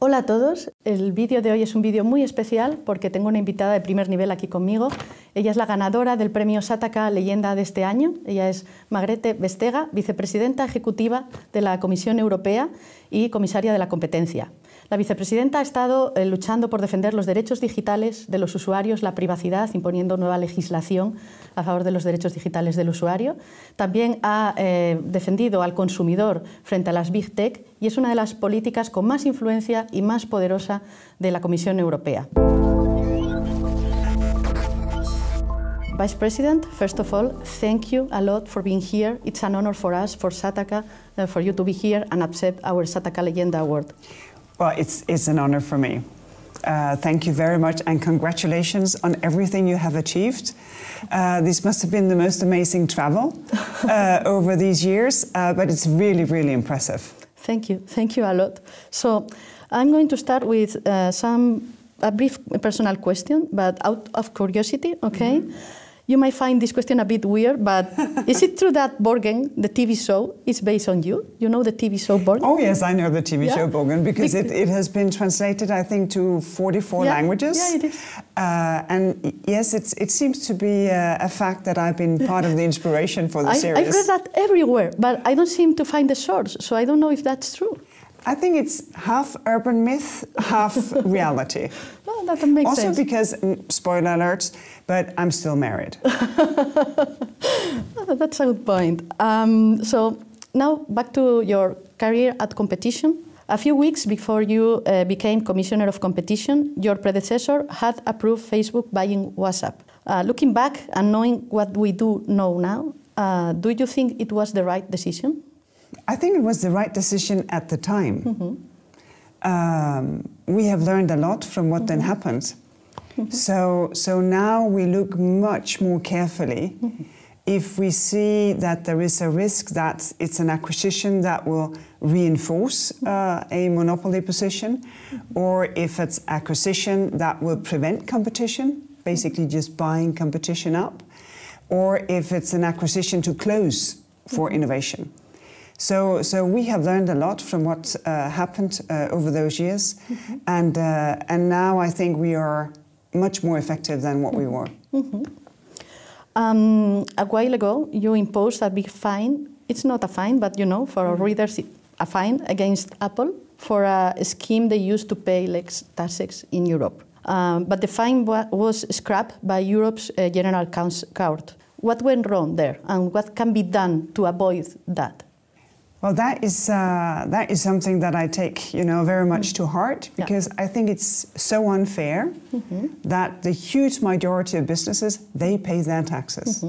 Hola a todos, el vídeo de hoy es un vídeo muy especial porque tengo una invitada de primer nivel aquí conmigo. Ella es la ganadora del premio Sataka Leyenda de este año. Ella es Margrethe Vestager, vicepresidenta ejecutiva de la Comisión Europea y comisaria de la competencia. La vicepresidenta ha estado luchando por defender los derechos digitales de los usuarios, la privacidad, imponiendo nueva legislación a favor de los derechos digitales del usuario. También ha defendido al consumidor frente a las Big Tech y es una de las políticas con más influencia y más poderosa de la Comisión Europea. Vice President, first of all, thank you a lot for being here. It's an honor for us, for Sataka, for you to be here and accept our Sataka Leyenda Award. Well, it's an honor for me. Thank you very much and congratulations on everything you have achieved. This must have been the most amazing travel over these years, but it's really, really impressive. Thank you a lot. So I'm going to start with a brief personal question, but out of curiosity, okay? Mm-hmm. You might find this question a bit weird, but is it true that Borgen, the TV show, is based on you? You know the TV show Borgen? Oh yes, I know the TV show Borgen because it has been translated, I think, to 44 languages. Yeah, it is. And yes, it seems to be a fact that I've been part of the inspiration for the series. I've read that everywhere, but I don't seem to find the source, so I don't know if that's true. I think it's half urban myth, half reality. No, that makes sense. Also because, spoiler alerts, but I'm still married. That's a good point. So now back to your career at competition. A few weeks before you became Commissioner of Competition, your predecessor had approved Facebook buying WhatsApp. Looking back and knowing what we do know now, do you think it was the right decision? I think it was the right decision at the time. Mm-hmm. We have learned a lot from what then happened. Mm-hmm. So now we look much more carefully if we see that there is a risk that it's an acquisition that will reinforce a monopoly position, or if it's acquisition that will prevent competition, basically just buying competition up, or if it's an acquisition to close for innovation. So we have learned a lot from what happened over those years, and now I think we are much more effective than what we were. A while ago, you imposed a big fine. It's not a fine, but you know, for our readers, a fine against Apple for a scheme they used to pay less taxes in Europe. But the fine was scrapped by Europe's General Court. What went wrong there, and what can be done to avoid that? Well, that is something that I take, very much to heart, because I think it's so unfair that the huge majority of businesses, they pay their taxes.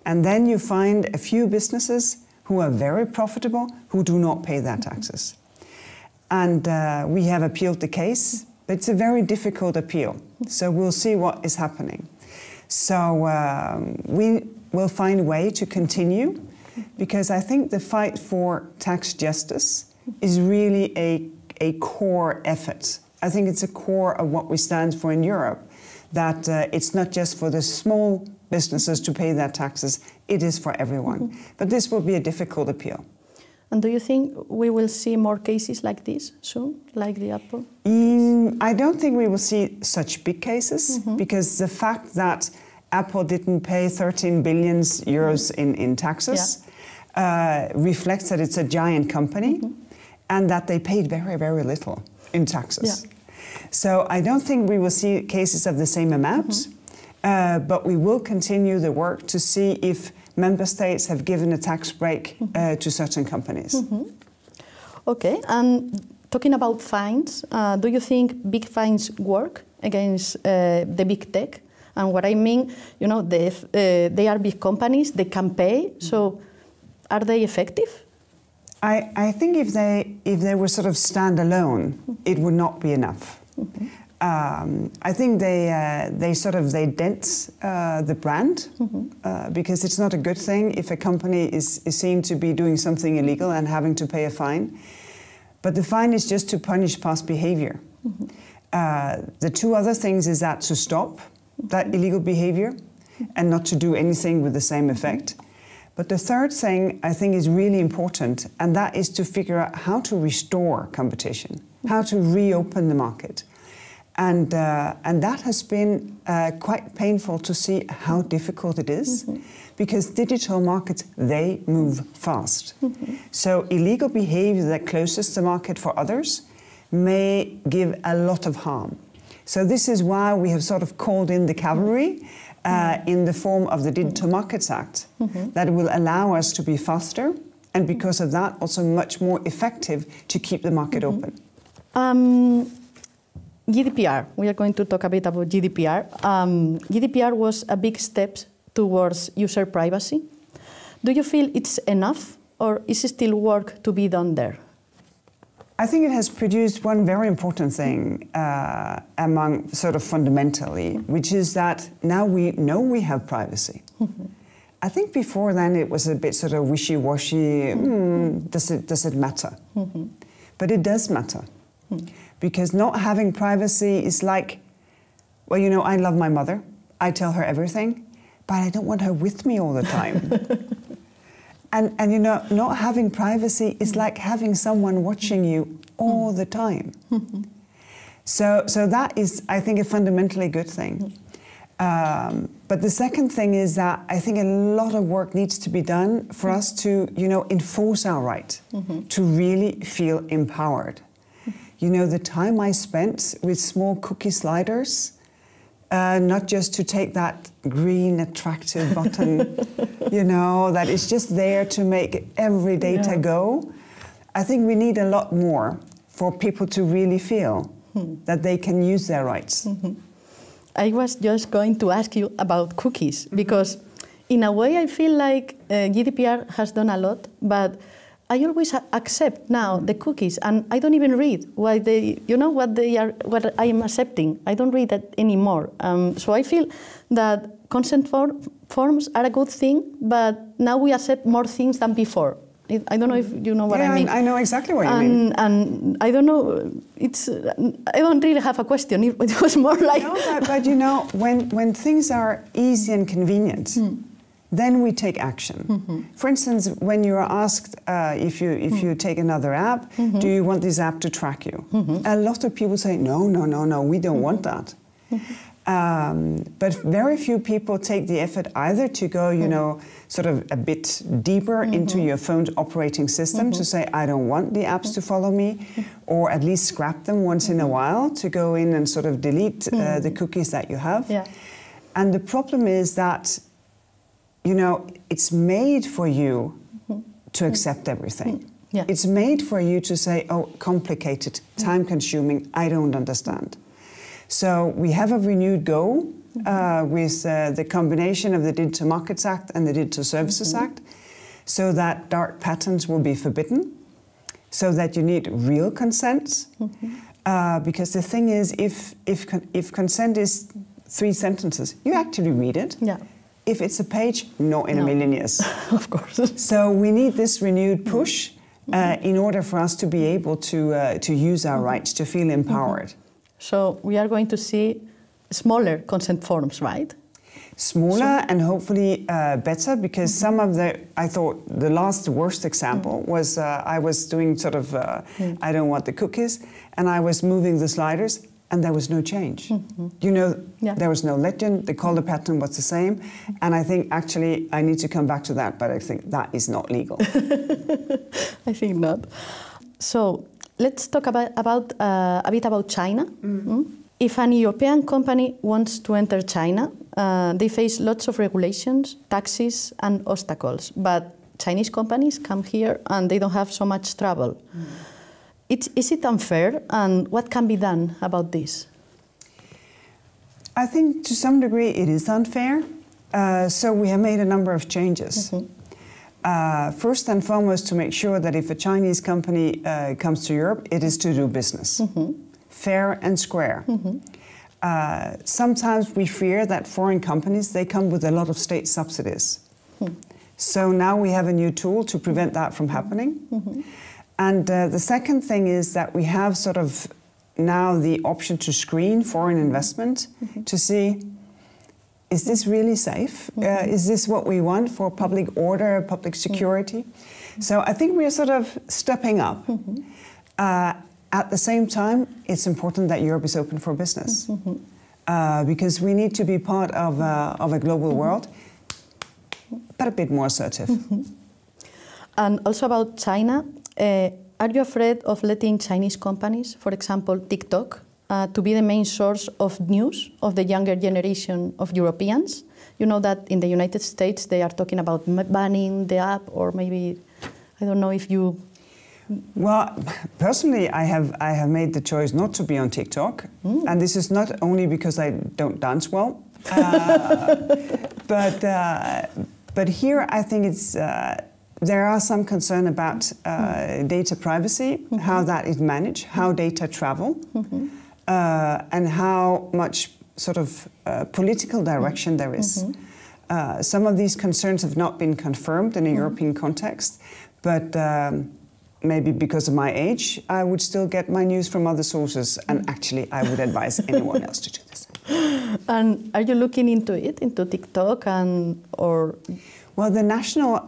And then you find a few businesses who are very profitable who do not pay their taxes. And we have appealed the case, but it's a very difficult appeal. So we'll see what is happening. So we will find a way to continue, because I think the fight for tax justice is really a core effort. I think it's a core of what we stand for in Europe, that it's not just for the small businesses to pay their taxes, it is for everyone. But this will be a difficult appeal. And do you think we will see more cases like this soon, like the Apple? I don't think we will see such big cases, because the fact that Apple didn't pay 13 billion euros in taxes reflects that it's a giant company and that they paid very, very little in taxes. So I don't think we will see cases of the same amount, but we will continue the work to see if member states have given a tax break to certain companies. Okay, and talking about fines, do you think big fines work against the big tech? And what I mean, they are big companies, they can pay, so are they effective? I think if they were sort of standalone, it would not be enough. I think they dent the brand, because it's not a good thing if a company is seen to be doing something illegal and having to pay a fine. But the fine is just to punish past behavior. The two other things is that to stop that illegal behavior and not to do anything with the same effect. But the third thing I think is really important, and that is to figure out how to restore competition, how to reopen the market. And that has been quite painful to see how difficult it is, because digital markets, they move fast. So illegal behavior that closes the market for others may give a lot of harm. So this is why we have sort of called in the cavalry in the form of the Digital Markets Act, that will allow us to be faster, and because of that also much more effective to keep the market open. GDPR, we are going to talk a bit about GDPR. GDPR was a big step towards user privacy. Do you feel it's enough, or is still work to be done there? I think it has produced one very important thing among sort of fundamentally, which is that now we know we have privacy. I think before then it was a bit sort of wishy-washy, does it matter? But it does matter. Because not having privacy is like, well, you know, I love my mother, I tell her everything, but I don't want her with me all the time. And you know, not having privacy is like having someone watching you all the time. So that is, I think, a fundamentally good thing. But the second thing is that I think a lot of work needs to be done for us to, you know, enforce our right, to really feel empowered. You know, the time I spent with small cookie sliders, not just to take that green attractive button, you know, that is just there to make every data go. I think we need a lot more for people to really feel that they can use their rights. I was just going to ask you about cookies, because in a way I feel like GDPR has done a lot, but I always accept now the cookies, and I don't even read what they, you know, what I am accepting. I don't read that anymore. So I feel that consent forms are a good thing, but now we accept more things than before. I don't know if you know what I mean. I know exactly what you mean. And I don't know. I don't really have a question. It was more like. No, but you know, when things are easy and convenient. Then we take action. For instance, when you are asked if you take another app, do you want this app to track you? A lot of people say, no, we don't want that. But very few people take the effort either to go, you know, sort of a bit deeper into your phone's operating system to say, I don't want the apps to follow me, or at least scrap them once in a while to go in and sort of delete the cookies that you have. And the problem is that, you know, it's made for you to accept everything. It's made for you to say, oh, complicated, time-consuming, I don't understand. So we have a renewed goal with the combination of the Digital Markets Act and the Digital Services Act, so that dark patterns will be forbidden, so that you need real consent. Because the thing is, if consent is 3 sentences, you actually read it. If it's a page, not in a million years. Of course. So we need this renewed push in order for us to be able to use our rights, to feel empowered. So we are going to see smaller consent forms, right? Smaller and hopefully better, because some of I thought the worst example was I was doing sort of, I don't want the cookies, and I was moving the sliders, and there was no change. You know, there was no legend, the color pattern was the same, and I think actually I need to come back to that, but I think that is not legal. I think not. So let's talk a bit about China. If an European company wants to enter China, they face lots of regulations, taxes, and obstacles, but Chinese companies come here and they don't have so much trouble. Is it unfair, and what can be done about this? I think to some degree it is unfair. So we have made a number of changes. First and foremost, to make sure that if a Chinese company comes to Europe, it is to do business. Fair and square. Sometimes we fear that foreign companies, they come with a lot of state subsidies. So now we have a new tool to prevent that from happening. And the second thing is that we have sort of now the option to screen foreign investment to see, is this really safe? Is this what we want for public order, public security? So I think we are sort of stepping up. At the same time, it's important that Europe is open for business because we need to be part of a global world, but a bit more assertive. And also about China, are you afraid of letting Chinese companies, for example, TikTok, to be the main source of news of the younger generation of Europeans? You know that in the United States they are talking about banning the app, or maybe, I don't know if you... Well, personally, I have made the choice not to be on TikTok, and this is not only because I don't dance well, but here I think it's there are some concern about data privacy, how that is managed, how data travel, and how much sort of political direction there is. Some of these concerns have not been confirmed in a European context, but maybe because of my age, I would still get my news from other sources, and actually I would advise anyone else to do this. And are you looking into it, into TikTok, or...? Well, the national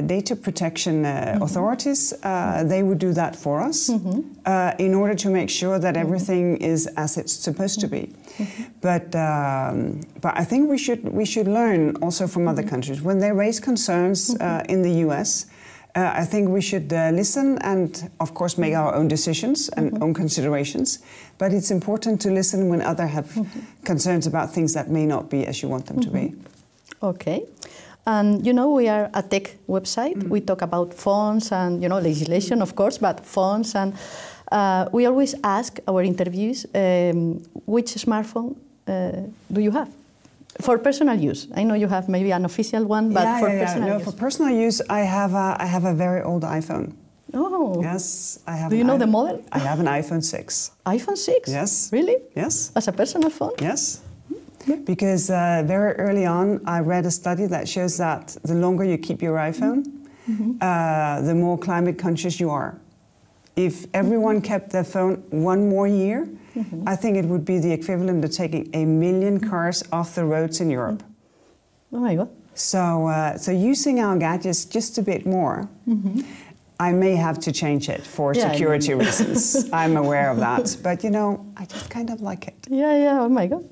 data protection authorities, they would do that for us in order to make sure that everything is as it's supposed to be. But I think we should learn also from other countries. When they raise concerns in the US, I think we should listen and, of course, make our own decisions and own considerations. But it's important to listen when others have concerns about things that may not be as you want them to be. Okay. And, you know, we are a tech website. We talk about phones and, you know, legislation, of course, but phones. And we always ask our interviews, which smartphone do you have? For personal use. I know you have maybe an official one, but for personal use. For personal use, I have a very old iPhone. Oh. Yes, I have. Do you know the model? I have an iPhone 6. iPhone 6? Yes. Really? Yes. As a personal phone? Yes. Because very early on, I read a study that shows that the longer you keep your iPhone, the more climate conscious you are. If everyone kept their phone one more year, I think it would be the equivalent of taking 1 million cars off the roads in Europe. Oh my God. So using our gadgets just a bit more, I may have to change it for security reasons. I'm aware of that. But, you know, I just kind of like it. Yeah, oh my God.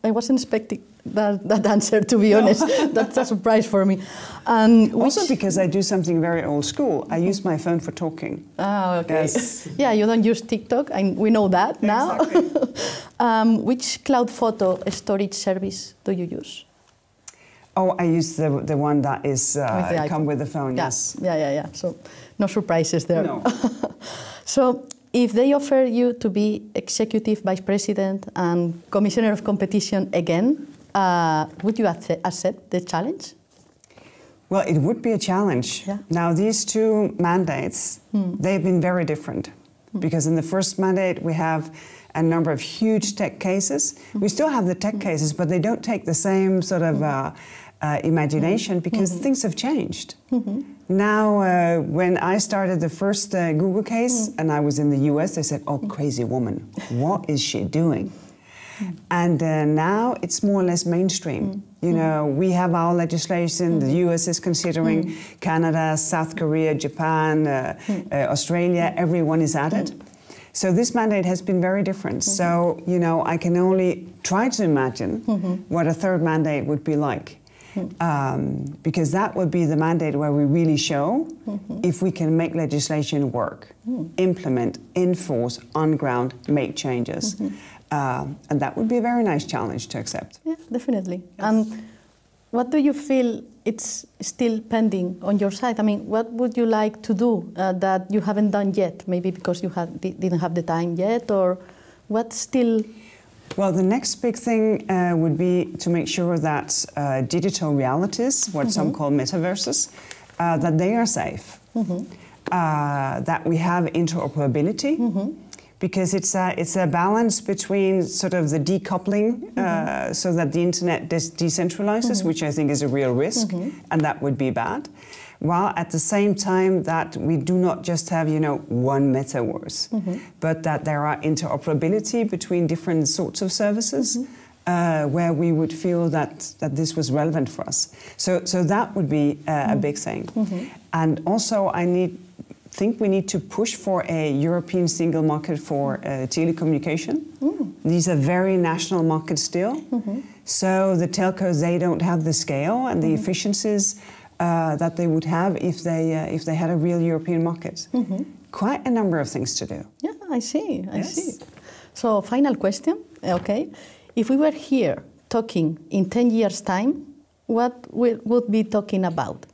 I wasn't expecting that answer, to be honest. That's a surprise for me. Also because I do something very old school. I use my phone for talking. Ah, okay. Yes. Yeah, you don't use TikTok, and we know that now. Exactly. Which cloud photo storage service do you use? Oh, I use the one that is come with the phone, yes. Yeah. So no surprises there. No. So if they offer you to be Executive Vice President and Commissioner of Competition again, would you accept the challenge? Well, it would be a challenge. Yeah. Now, these two mandates, they've been very different. Because in the first mandate, we have a number of huge tech cases. We still have the tech cases, but they don't take the same sort of imagination because things have changed. Now, when I started the first Google case and I was in the US, they said, oh, crazy woman, what is she doing? And now it's more or less mainstream. You know, we have our legislation, the US is considering, Canada, South Korea, Japan, Australia, everyone is at it. So this mandate has been very different. So, you know, I can only try to imagine what a third mandate would be like. Because that would be the mandate where we really show if we can make legislation work, implement, enforce, on ground, make changes. And that would be a very nice challenge to accept. Yeah, definitely. Yes. And what do you feel it's still pending on your side? I mean, what would you like to do that you haven't done yet? Maybe because you didn't have the time yet, or what's still... Well, the next big thing would be to make sure that digital realities, what some call metaverses, that they are safe, that we have interoperability, because it's a balance between sort of the decoupling, so that the internet decentralizes, which I think is a real risk, and that would be bad, while at the same time that we do not just have, you know, one metaverse, but that there are interoperability between different sorts of services, where we would feel that this was relevant for us. So that would be a big thing. And also think we need to push for a European single market for telecommunication. These are very national markets still. So the telcos, they don't have the scale and the efficiencies that they would have if they had a real European market. Quite a number of things to do. Yeah, I see. So final question, okay. If we were here talking in 10 years' time, what we would be talking about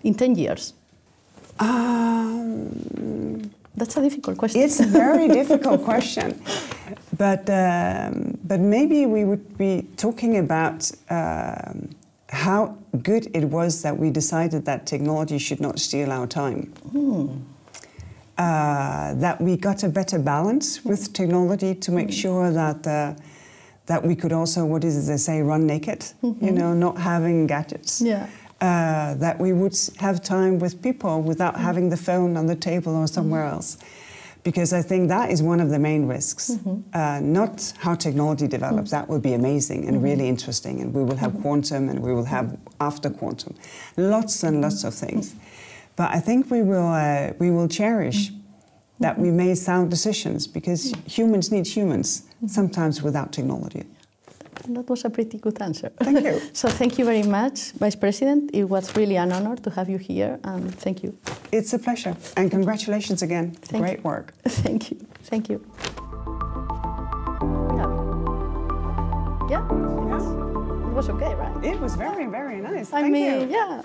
in 10 years? That's a difficult question. It's a very difficult question. But maybe we would be talking about how good it was that we decided that technology should not steal our time. That we got a better balance with technology to make sure that we could also, what is it they say, run naked, you know, not having gadgets. Yeah. That we would have time with people without having the phone on the table or somewhere else. Because I think that is one of the main risks. Not how technology develops, that will be amazing and really interesting, and we will have quantum and we will have after quantum. Lots and lots of things. But I think we will cherish that we made sound decisions, because humans need humans, sometimes without technology. That was a pretty good answer. Thank you. So thank you very much, Vice President. It was really an honor to have you here, and thank you. It's a pleasure, and congratulations again. Great work. Thank you. Thank you. Yeah. It was okay, right? It was very, very nice. I mean, yeah.